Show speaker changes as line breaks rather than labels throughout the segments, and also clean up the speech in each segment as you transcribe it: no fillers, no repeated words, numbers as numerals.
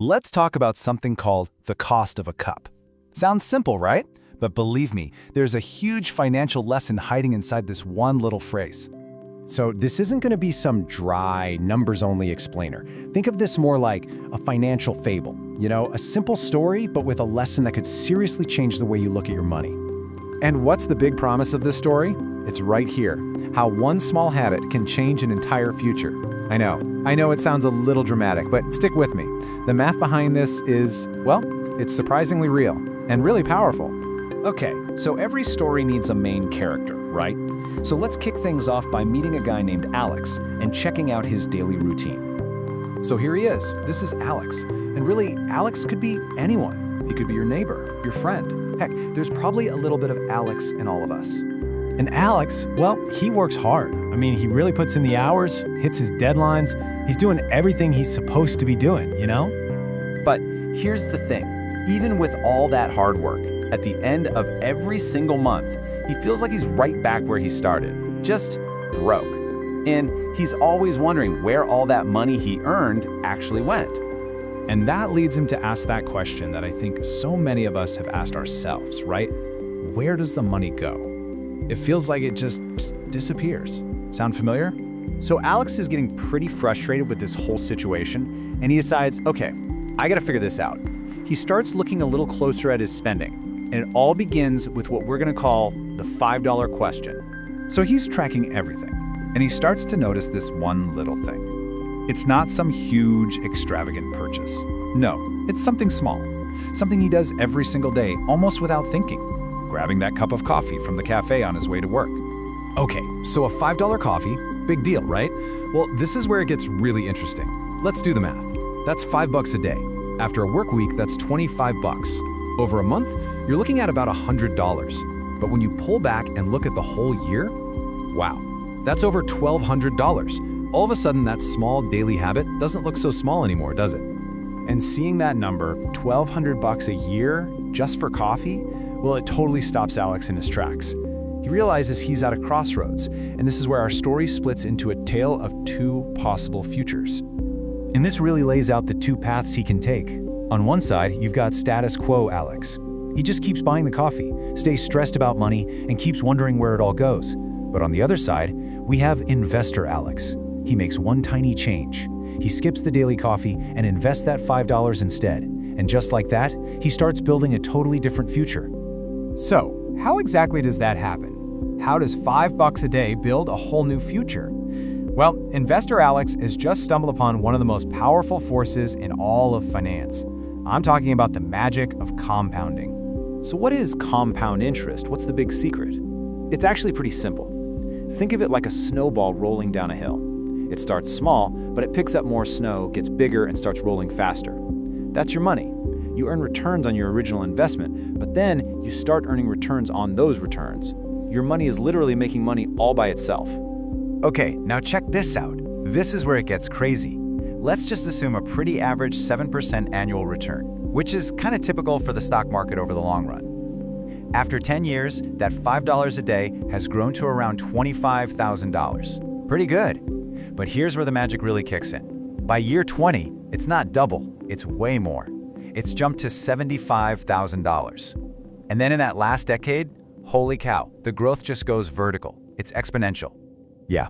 Let's talk about something called the cost of a cup. Sounds simple, right? But believe me, there's a huge financial lesson hiding inside this one little phrase.
So this isn't going to be some dry, numbers-only explainer. Think of this more like a financial fable. A simple story, but with a lesson that could seriously change the way you look at your money.
And what's the big promise of this story? It's right here. How one small habit can change an entire future. I know it sounds a little dramatic, but stick with me. The math behind this is, well, it's surprisingly real and really powerful.
Okay, so every story needs a main character, right? So let's kick things off by meeting a guy named Alex and checking out his daily routine.
So here he is. This is Alex. And really, Alex could be anyone. He could be your neighbor, your friend. Heck, there's probably a little bit of Alex in all of us.
And Alex, well, he works hard. He really puts in the hours, hits his deadlines. He's doing everything he's supposed to be doing,
But here's the thing. Even with all that hard work, at the end of every single month, he feels like he's right back where he started, just broke. And he's always wondering where all that money he earned actually went.
And that leads him to ask that question that I think so many of us have asked ourselves, right? Where does the money go? It feels like it just disappears. Sound familiar?
So Alex is getting pretty frustrated with this whole situation, and he decides, okay, I gotta figure this out. He starts looking a little closer at his spending, and it all begins with what we're gonna call the $5 question.
So he's tracking everything, and he starts to notice this one little thing. It's not some huge, extravagant purchase. No, it's something small. Something he does every single day, almost without thinking. Grabbing that cup of coffee from the cafe on his way to work.
Okay, so a $5 coffee, big deal, right? Well, this is where it gets really interesting. Let's do the math. That's $5 a day. After a work week, that's $25. Over a month, you're looking at about $100. But when you pull back and look at the whole year, wow, that's over $1,200. All of a sudden, that small daily habit doesn't look so small anymore, does it?
And seeing that number, $1,200 a year just for coffee, well, it totally stops Alex in his tracks. He realizes he's at a crossroads, and this is where our story splits into a tale of two possible futures.
And this really lays out the two paths he can take. On one side, you've got status quo Alex. He just keeps buying the coffee, stays stressed about money, and keeps wondering where it all goes. But on the other side, we have investor Alex. He makes one tiny change. He skips the daily coffee and invests that $5 instead. And just like that, he starts building a totally different future.
So, how exactly does that happen? How does $5 a day build a whole new future? Well, investor Alex has just stumbled upon one of the most powerful forces in all of finance. I'm talking about the magic of compounding.
So what is compound interest? What's the big secret? It's actually pretty simple. Think of it like a snowball rolling down a hill. It starts small, but it picks up more snow, gets bigger, and starts rolling faster. That's your money. You earn returns on your original investment, but then you start earning returns on those returns. Your money is literally making money all by itself.
Okay, now check this out. This is where it gets crazy. Let's just assume a pretty average 7% annual return, which is kind of typical for the stock market over the long run. After 10 years, that $5 a day has grown to around $25,000. Pretty good. But here's where the magic really kicks in. By year 20, it's not double, it's way more. It's jumped to $75,000. And then in that last decade, holy cow, the growth just goes vertical. It's exponential.
Yeah.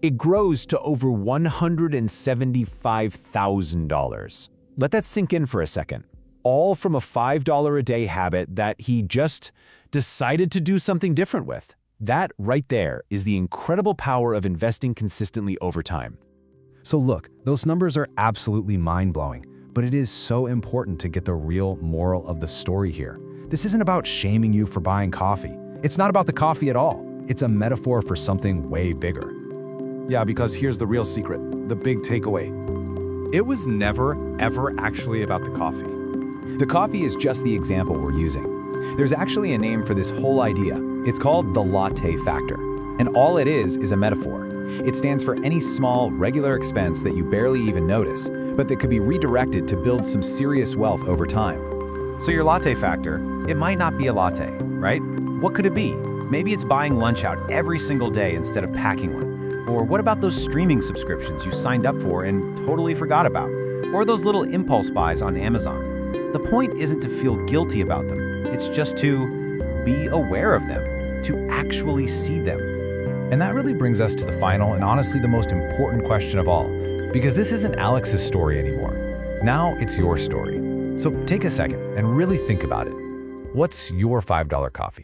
It grows to over $175,000. Let that sink in for a second. All from a $5 a day habit that he just decided to do something different with. That right there is the incredible power of investing consistently over time.
So look, those numbers are absolutely mind-blowing, but it is so important to get the real moral of the story here. This isn't about shaming you for buying coffee. It's not about the coffee at all. It's a metaphor for something way bigger.
Yeah, because here's the real secret, the big takeaway. It was never, ever actually about the coffee. The coffee is just the example we're using. There's actually a name for this whole idea. It's called the latte factor. And all it is a metaphor. It stands for any small, regular expense that you barely even notice, but that could be redirected to build some serious wealth over time. So your latte factor, it might not be a latte, right? What could it be? Maybe it's buying lunch out every single day instead of packing one. Or what about those streaming subscriptions you signed up for and totally forgot about?
or those little impulse buys on Amazon. The point isn't to feel guilty about them. It's just to be aware of them, to actually see them.
And that really brings us to the final and honestly the most important question of all, because this isn't Alex's story anymore. Now it's your story. So take a second and really think about it. What's your $5 coffee?